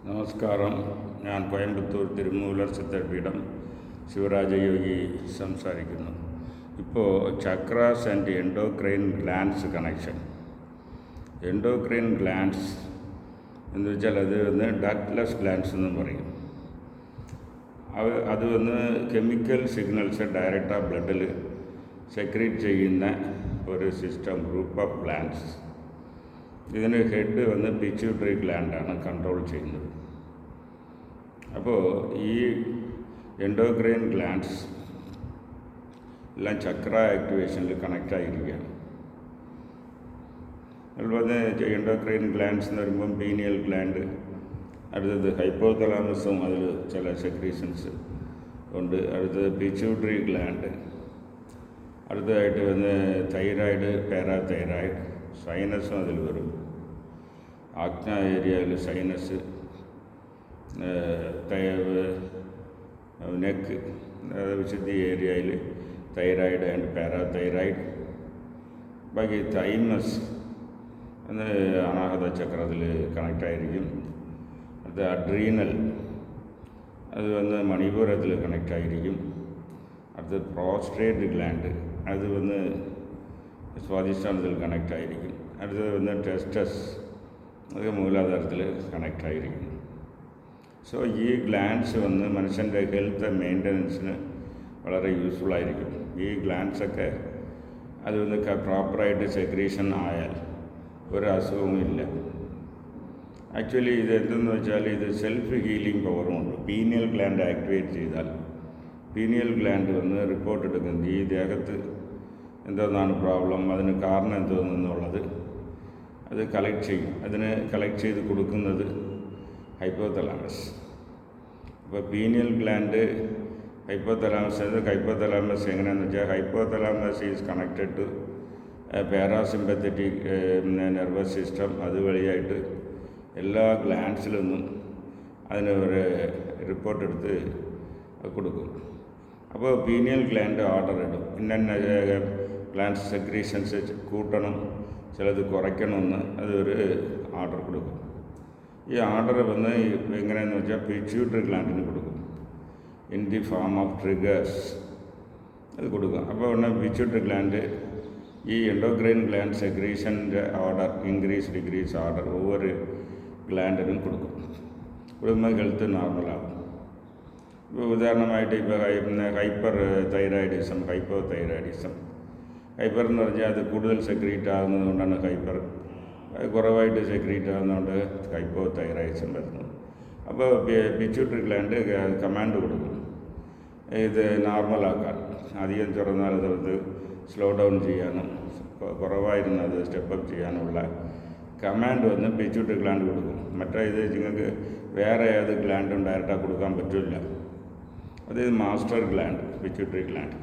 നമസ്കാരം. ഞാൻ കോയമ്പത്തൂർ തിരുമൂലർ സിദ്ധപീഠം ശിവരാജയോഗി സംസാരിക്കുന്നു. ഇപ്പോൾ chakras and endocrine glands connection. Endocrine glands എന്ന് വെച്ചാൽ അത് ഡക്ട്ലെസ് ഗ്ലാൻഡ്സ് എന്നും പറയും. അത് കെമിക്കൽ സിഗ്നൽസ് ഡയറക്റ്റാக ബ്ലഡിൽ സെക്രീറ്റ് ചെയ്യുന്ന ഒരു സിസ്റ്റം, ഗ്രൂപ്പ് ഓഫ് ഗ്ലാൻഡ്സ്. ഇതിന് ഹെഡ് പിറ്റ്യൂട്ടറി ഗ്ലാൻഡാണ് കൺട്രോൾ ചെയ്യുന്നത്. അപ്പോൾ ഈ എൻഡോക്രൈൻ ഗ്ലാൻഡ്സ് എല്ലാം ചക്ര ആക്ടിവേഷനിൽ കണക്റ്റായിരിക്കുകയാണ്. അതുപോലെ എൻഡോക്രൈൻ ഗ്ലാൻഡ്സ് എന്ന് പറയുമ്പം പീനിയൽ ഗ്ലാൻഡ്, അടുത്തത് ഹൈപ്പോതലാമസും അതിൽ ചില സെക്രീഷൻസ് ഉണ്ട്, അടുത്തത് പിറ്റ്യൂട്ടറി ഗ്ലാൻഡ്, അടുത്തതായിട്ട് തൈറോയിഡ്, പാരാതൈറോയിഡ്, സൈനസും അതിൽ വരും. ആജ്ഞ ഏരിയയിൽ സൈനസ്, നെക്ക്, വിശുദ്ധി ഏരിയയിൽ തൈറോയിഡ് ആൻഡ് പാരാതൈറോയിഡ്. ബാക്കി തൈമസ് അനാഹത ചക്രത്തിൽ കണക്റ്റായിരിക്കും. അത് അഡ്രീനൽ, അത് മണിപൂരത്തിൽ കണക്റ്റായിരിക്കും. അടുത്ത് പ്രോസ്ട്രേറ്റ് ഗ്ലാൻഡ്, അത് സ്വാധിഷ്ഠാനത്തിൽ കണക്റ്റായിരിക്കും. അടുത്തത് ടെസ്റ്റസ്, അത് മൂലാധാരത്തിൽ കണക്റ്റായിരിക്കും. സോ ഈ ഗ്ലാൻഡ്സ് മനുഷ്യൻ്റെ ഹെൽത്ത് മെയിൻ്റനൻസിന് വളരെ യൂസ്ഫുള്ളായിരിക്കും. ഈ ഗ്ലാൻഡ്സൊക്കെ അത് പ്രോപ്പറായിട്ട് സെക്രീഷൻ ആയാൽ ഒരു അസുഖവും ഇല്ല. ആക്ച്വലി ഇത് എന്തെന്ന് വെച്ചാൽ ഇത് സെൽഫ് ഹീലിംഗ് പവറുമുണ്ട്. പീനിയൽ ഗ്ലാൻഡ് ആക്ടിവേറ്റ് ചെയ്താൽ പീനിയൽ ഗ്ലാൻഡ് റിപ്പോർട്ട് എടുക്കുന്നത് ഈ ദേഹത്ത് എന്തെന്നാണ് പ്രോബ്ലം, അതിന് കാരണം എന്തോന്നെന്നുള്ളത് അത് കളക്ട് ചെയ്യും. അതിന് കളക്ട് ചെയ്ത് കൊടുക്കുന്നത് ഹൈപ്പോതലാമസ്. അപ്പോൾ പീനിയൽ ഗ്ലാൻഡ് ഹൈപ്പോതലാമസ് എങ്ങനെയാണെന്ന് വെച്ചാൽ, hypothalamus is connected to parasympathetic nervous system. അതുവഴിയായിട്ട് എല്ലാ ഗ്ലാൻഡ്സിലൊന്നും അതിന് ഒരു റിപ്പോർട്ട് എടുത്ത് കൊടുക്കും. അപ്പോൾ പീനിയൽ ഗ്ലാൻഡ് ഓർഡർ ഇടും, ഇന്ന ഗ്ലാൻഡ് സെക്രീഷൻസ് കൂട്ടണം, ചിലത് കുറയ്ക്കണമെന്ന് അതൊരു ഓർഡർ കൊടുക്കും. ഈ ഓർഡർ എങ്ങനെയാണെന്ന് വെച്ചാൽ പിറ്റ്യൂട്ടറി ഗ്ലാൻഡിന് കൊടുക്കും, in the form of triggers അത് കൊടുക്കും. അപ്പോൾ പിറ്റ്യൂട്ടറി ഗ്ലാൻഡ് ഈ എൻഡോക്രൈൻ ഗ്ലാൻഡ് സെക്രീഷൻ്റെ ഓർഡർ ഇൻക്രീസ് ഡിക്രീസ് ഓർഡർ ഒവ്വൊരു ഗ്ലാൻഡിനും കൊടുക്കും. കൊടുക്കുമ്പോൾ ഹെൽത്ത് നോർമലാകും. ഇപ്പോൾ ഉദാഹരണമായിട്ട് ഇപ്പോൾ ഹൈപ്പർ തൈറോയിഡിസം, ഹൈപ്പോതൈറോയിഡിസം. ഹൈപ്പർ എന്ന് പറഞ്ഞാൽ അത് കൂടുതൽ സെക്രീറ്റ് ആകുന്നത് കൊണ്ടാണ് ഹൈപ്പർ, കുറവായിട്ട് സെക്രീറ്റ് ആകുന്നതുകൊണ്ട് ഹൈപ്പോതൈറോയിഡിസം വരുന്നത്. അപ്പോൾ പിറ്റ്യൂട്ടറി ഗ്ലാൻഡ് കമാൻഡ് കൊടുക്കും ഇത് നോർമലാക്കാൻ, അധികം ചുറന്നാൽ അത് സ്ലോ ഡൗൺ ചെയ്യാനും കുറവായിരുന്നു അത് സ്റ്റെപ്പപ്പ് ചെയ്യാനുള്ള കമാൻഡ് പിറ്റ്യൂട്ടറി ഗ്ലാൻഡ് കൊടുക്കും. മറ്റേ ഇത് നിങ്ങൾക്ക് വേറെ ഏത് ഗ്ലാൻഡും ഡയറക്റ്റാಗಿ കൊടുക്കാൻ പറ്റില്ല. അത് മാസ്റ്റർ ഗ്ലാൻഡ്, പിറ്റ്യൂട്ടറി ഗ്ലാൻഡ്.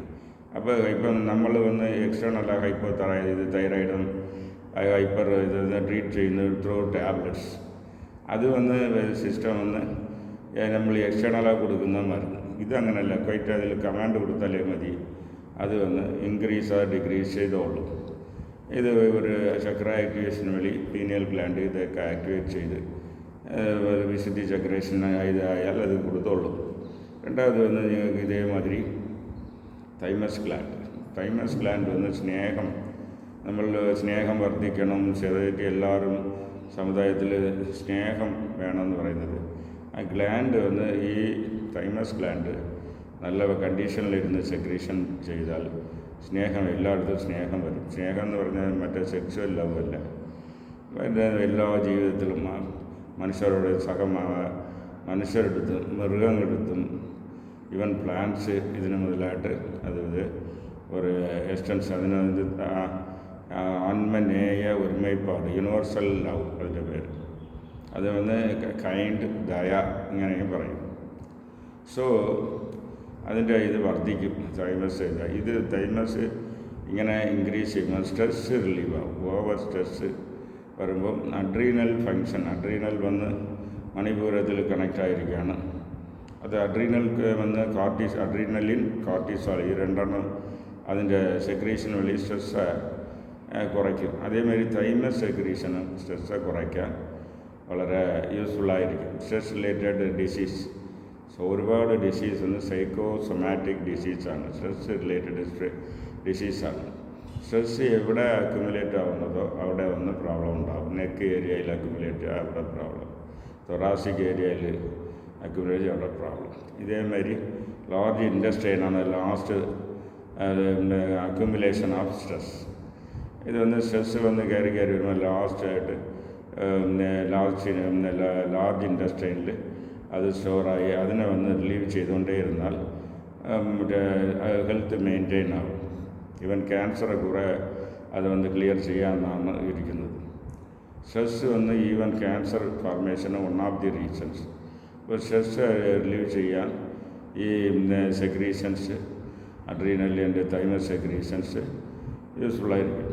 അപ്പോൾ ഇപ്പം നമ്മൾ എക്സ്റ്റേണൽ തൈറോയിഡും ഹൈപ്പർ ട്രീറ്റ് ചെയ്യുന്നത് ത്രൂ ടാബ്ലറ്റ്സ്. അത് സിസ്റ്റം നമ്മൾ എക്സ്റ്റേണലായി കൊടുക്കുന്ന മരുന്ന്. ഇതങ്ങനല്ല, ക്വൈറ്റ് അതിൽ കമാൻഡ് കൊടുത്താലേ മതി, അത് ഇൻക്രീസ് ഡിക്രീസ് ചെയ്തോളൂ. ഇത് ഒരു ചക്ര ആക്ടിവേഷൻ വഴി പീനിയൽ ഗ്ലാൻഡ് ഇതൊക്കെ ആക്ടിവേറ്റ് ചെയ്ത് വിശുദ്ധി ചക്രേഷൻ ഇതായാൽ അത് കൊടുത്തോളൂ. രണ്ടാമത് നിങ്ങൾക്ക് ഇതേമാതിരി തൈമസ് ഗ്ലാൻഡ് സ്നേഹം, നമ്മൾ സ്നേഹം വർദ്ധിക്കണം, ചെറുതായിട്ട് എല്ലാവരും സമുദായത്തിൽ സ്നേഹം വേണമെന്ന് പറയുന്നത്. ആ ഗ്ലാൻഡ് ഈ തൈമസ് ഗ്ലാൻഡ് നല്ല കണ്ടീഷനിലിരുന്ന് സെക്രീഷൻ ചെയ്താൽ സ്നേഹം, എല്ലായിടത്തും സ്നേഹം വരും. സ്നേഹം എന്ന് പറഞ്ഞാൽ മറ്റേ സെക്സ്വൽ ലവ് അല്ല, എല്ലാ ജീവിതത്തിലും മനുഷ്യരോട് മനുഷ്യരെടുത്തും മൃഗങ്ങളെടുത്തും ഈവൻ പ്ലാന്റ്സ് ഇതിന് മുതലായിട്ട് അത് ഒരു എക്സ്റ്റൻസ്, അതിന് ആന്മനേയ ഒരുമൈപ്പാട്, യൂണിവേഴ്സൽ ലവ് അതിൻ്റെ പേര്. അത് കൈൻഡ്, ദയ ഇങ്ങനെയും പറയും. സോ അതിൻ്റെ ഇത് വർദ്ധിക്കും തൈമസ് ഇങ്ങനെ ഇൻക്രീസ് ചെയ്യുമ്പോൾ സ്ട്രെസ് റിലീവ് ആവും. ഓവർ സ്ട്രെസ് വരുമ്പം അഡ്രീനൽ ഫങ്ഷൻ, അഡ്രീനൽ മണിപൂരത്തിൽ കണക്റ്റായിരിക്കുകയാണ്. അത് അഡ്രീനൽക്ക് അഡ്രീനലിൻ, കോർട്ടിസോൾ, ഈ രണ്ടെണ്ണം അതിൻ്റെ സെക്രീഷൻ വഴി സ്ട്രെസ് കുറയ്ക്കും. അതേമാതിരി തൈമസ് സെക്രീഷനും സ്ട്രെസ്സ് കുറയ്ക്കാൻ വളരെ യൂസ്ഫുള്ളായിരിക്കും. സ്ട്രെസ് റിലേറ്റഡ് ഡിസീസ്, സോ ഒരുപാട് ഡിസീസ് ഒന്ന് സൈക്കോസൊമാറ്റിക് ഡിസീസാണ്, സ്ട്രെസ് റിലേറ്റഡ് ഡിസീസാണ്. സ്ട്രെസ് എവിടെ അക്യുമുലേറ്റ് ആവുന്നതോ അവിടെ ഒന്ന് പ്രോബ്ലം ഉണ്ടാകും. നെക്ക് ഏരിയയിൽ അക്യുമുലേറ്റ് അവിടെ പ്രോബ്ലം, തൊറാസിക് ഏരിയയിൽ അക്യുമുലേറ്റ് അവിടെ പ്രോബ്ലം. ഇതേമാതിരി ലാർജ് ഇൻഡസ്ട്രിയിലാണ് ലാസ്റ്റ് അക്യുമുലേഷൻ ഓഫ് സ്ട്രെസ്. ഇതൊന്ന് സ്ട്രെസ് വന്ന് കയറി വരുമ്പോൾ ലാസ്റ്റായിട്ട് ലാർജ് ഇൻഡസ്ട്രിയിൽ അത് സ്റ്റോറായി അതിനെ വന്ന് റിലീവ് ചെയ്തുകൊണ്ടേ ഇരുന്നാൽ ഹെൽത്ത് മെയിൻറ്റെയിൻ ആകും. ഈവൻ ക്യാൻസറെ കുറേ അത് വന്ന് ക്ലിയർ ചെയ്യാമെന്നാണ് ഇരിക്കുന്നത്. സ്ട്രെസ് വന്ന് ഈവൻ ക്യാൻസർ ഫോർമേഷന് വൺ ഓഫ് ദി റീസൺസ്. ഇപ്പോൾ സ്ട്രെസ് റിലീവ് ചെയ്യാൻ ഈ secretions, adrenal and thymus secretions യൂസ്ഫുള്ളായിരിക്കും.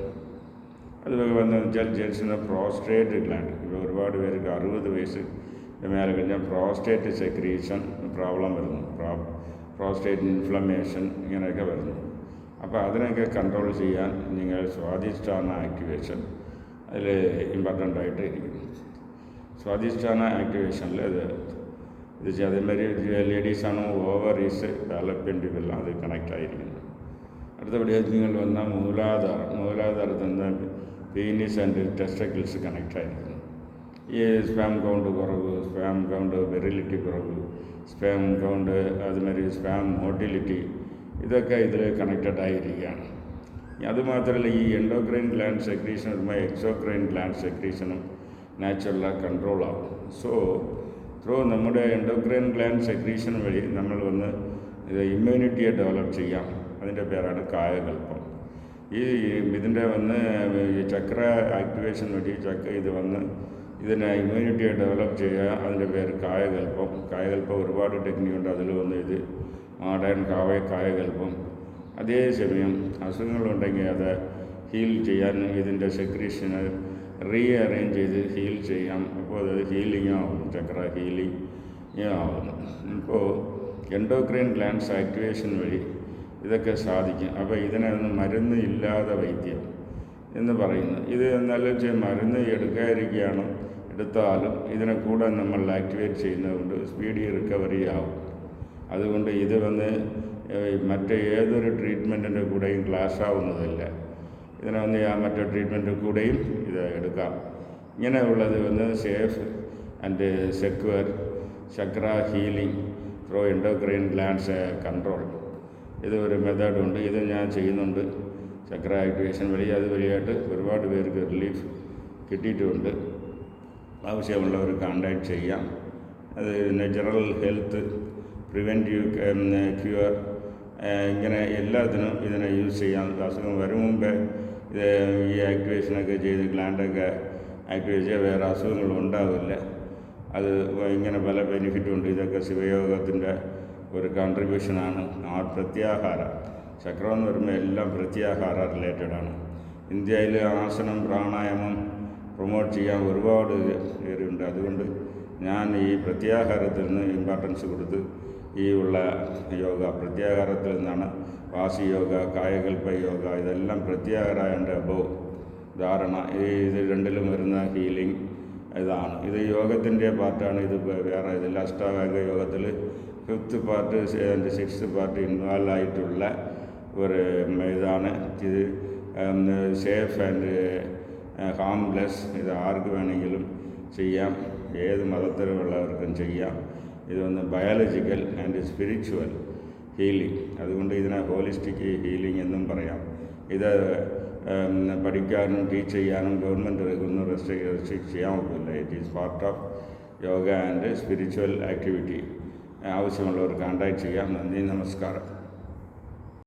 അത് വന്ന് വെച്ചാൽ ജെൻസിന് പ്രോസ്റ്റേറ്റ് ഗ്ലാൻഡ്, ഇപ്പോൾ ഒരുപാട് പേർക്ക് 60 വയസ്സ് മേലെ കഴിഞ്ഞാൽ പ്രോസ്റ്റേറ്റ് സെക്രീഷൻ പ്രോബ്ലം വരുന്നു, പ്രോസ്റ്റേറ്റ് ഇൻഫ്ലമേഷൻ ഇങ്ങനെയൊക്കെ വരുന്നു. അപ്പോൾ അതിനൊക്കെ കൺട്രോൾ ചെയ്യാൻ നിങ്ങൾ സ്വാധിഷ്ഠാന ആക്ടിവേഷൻ അതിൽ ഇമ്പോർട്ടൻ്റ് ആയിട്ട് ഇരിക്കുന്നു. സ്വാധിഷ്ഠാന ആക്ടിവേഷനിൽ ഇത് അതേമാതിരി ലേഡീസാണ് ഓവറീസ് ഡെവലപ്മെൻറ്റുകൾ അത് കണക്റ്റ് ആയിരിക്കുന്നു. അടുത്തപടി നിങ്ങൾ വന്നാൽ മൂലാധാരത്തിൽ നിന്ന് പീനിസ് ആൻഡ് ടെസ്റ്റക്കിൾസ് കണക്റ്റ് ആയിരിക്കുന്നു. ഈ സ്പാം കൗണ്ട് കുറവ്, സ്പാം കൗണ്ട് വിറിലിറ്റി കുറവ്, സ്പാം കൗണ്ട് അതുമാതിരി സ്പാം മോട്ടിലിറ്റി, ഇതൊക്കെ ഇതിൽ കണക്റ്റഡ് ആയിരിക്കുകയാണ്. അതുമാത്രമല്ല ഈ എൻഡോക്രൈൻ ഗ്ലാൻഡ് സെക്രീഷൻ വരുമ്പോൾ എക്സോക്രൈൻ ഗ്ലാൻഡ് സെക്രീഷനും നാച്ചുറലായി കൺട്രോൾ ആകും. സോ ത്രൂ നമ്മുടെ എൻഡോക്രൈൻ ഗ്ലാൻഡ് സെക്രീഷൻ വഴി നമ്മൾ വന്ന് ഇമ്മ്യൂണിറ്റിയെ ഡെവലപ്പ് ചെയ്യാം. അതിൻ്റെ പേരാണ് കായകൽപ്പം. ഇതിൻ്റെ വന്ന് ചക്ര ആക്ടിവേഷൻ വഴി ഇത് വന്ന് ഇതിനെ ഇമ്മ്യൂണിറ്റിയെ ഡെവലപ്പ് ചെയ്യുക, അതിൻ്റെ പേര് കായകൽപ്പം. കായകൽപ്പം ഒരുപാട് ടെക്നിക്കുണ്ട്, അതിൽ വന്ന് ഇത് മോഡേൺ കായകൽപ്പം. അതേസമയം അസുഖങ്ങളുണ്ടെങ്കിൽ അത് ഹീൽ ചെയ്യാൻ ഇതിൻ്റെ സെക്രീഷന് റീഅറേഞ്ച് ചെയ്ത് ഹീൽ ചെയ്യാം. അപ്പോൾ അത് ഹീലിംഗ് ആവുന്നു, ചക്ര ഹീലിംഗ് ആവുന്നു. ഇപ്പോൾ എൻഡോക്രൈൻ ഗ്ലാൻഡ്സ് ആക്ടിവേഷൻ വഴി ഇതൊക്കെ സാധിക്കും. അപ്പോൾ ഇതിനെ ഒന്ന് മരുന്ന് ഇല്ലാതെ വൈദ്യം എന്ന് പറയുന്നു. ഇത് എന്നാലും മരുന്ന് എടുക്കാതിരിക്കുകയാണ്, എടുത്താലും ഇതിനെ കൂടെ നമ്മൾ ആക്ടിവേറ്റ് ചെയ്യുന്നതുകൊണ്ട് സ്പീഡി റിക്കവറി ആവും. അതുകൊണ്ട് ഇത് വന്ന് മറ്റേ ഏതൊരു ട്രീറ്റ്മെൻറ്റിൻ്റെ കൂടെയും ക്ലാഷ് ആവുന്നതല്ല. ഇതിനെ വന്ന് മറ്റേ ട്രീറ്റ്മെൻറ്റിൻ്റെ കൂടെയും ഇത് എടുക്കാം. ഇങ്ങനെയുള്ളത് വന്ന് safe and secure Chakra healing through endocrine glands control. ഇത് ഒരു മെത്തേഡുണ്ട്, ഇത് ഞാൻ ചെയ്യുന്നുണ്ട്. ചക്ര ആക്ടിവേഷൻ വഴി അതുവഴിയായിട്ട് ഒരുപാട് പേർക്ക് റിലീഫ് കിട്ടിയിട്ടുമുണ്ട്. ആവശ്യമുള്ളവർ കോൺടാക്ട് ചെയ്യാം. അത് ജനറൽ ഹെൽത്ത്, പ്രിവെൻറ്റീവ്, ക്യൂർ, ഇങ്ങനെ എല്ലാത്തിനും ഇതിനെ യൂസ് ചെയ്യാം. അസുഖം വരും മുമ്പേ ഇത് ഈ ആക്ടിവേഷനൊക്കെ ചെയ്ത് ഗ്ലാൻഡൊക്കെ ആക്ടിവേറ്റ് ചെയ്യാൻ വേറെ അസുഖങ്ങളും ഉണ്ടാവില്ല. അത് ഇങ്ങനെ പല ബെനിഫിറ്റുണ്ട്. ഇതൊക്കെ ശിവയോഗത്തിൻ്റെ ഒരു കോൺട്രിബ്യൂഷനാണ്. പ്രത്യാഹാരം ചക്രം എന്ന് പറയുമ്പോൾ എല്ലാം പ്രത്യാഹാര റിലേറ്റഡാണ്. ഇന്ത്യയിൽ ആസനം പ്രാണായാമം പ്രൊമോട്ട് ചെയ്യാൻ ഒരുപാട് പേരുണ്ട്. അതുകൊണ്ട് ഞാൻ ഈ പ്രത്യാഹാരത്തിൽ നിന്ന് ഇമ്പോർട്ടൻസ് കൊടുത്ത് ഈ ഉള്ള യോഗ, പ്രത്യാഹാരത്തിൽ നിന്നാണ് വാസി യോഗ, കായകൽപ്പ യോഗ, ഇതെല്ലാം പ്രത്യാഹാരൻ്റെ അബോവ് ധാരണ. ഇത് രണ്ടിലും വരുന്ന ഹീലിംഗ് ഇതാണ്. ഇത് യോഗത്തിൻ്റെ പാർട്ടാണ്. ഇത് വേറെ ഇതിൽ അഷ്ടാംഗ യോഗത്തിൽ 5th part and 6th part involve ആയിട്ടുള്ള ഒരു ഇതാണ്. ഇത് സേഫ് ആൻഡ് ഹാംലെസ്. ഇത് ആർക്ക് വേണമെങ്കിലും ചെയ്യാം, ഏത് മതത്തിലുള്ളവർക്കും ചെയ്യാം. ഇതൊന്ന് ബയോളജിക്കൽ ആൻഡ് സ്പിരിച്വൽ ഹീലിംഗ്. അതുകൊണ്ട് ഇതിനെ ഹോളിസ്റ്റിക് ഹീലിംഗ് എന്നും പറയാം. ഇത് പഠിക്കാനും ടീച്ച് ചെയ്യാനും ഗവൺമെൻറ് ഒന്നും റെസ്ട്രിക്റ്റ് ചെയ്യാൻ പറ്റില്ല. It is part of yoga and spiritual activity. ആവശ്യമുള്ളവർ കോൺടാക്ട് ചെയ്യാം. നന്ദി, നമസ്കാരം.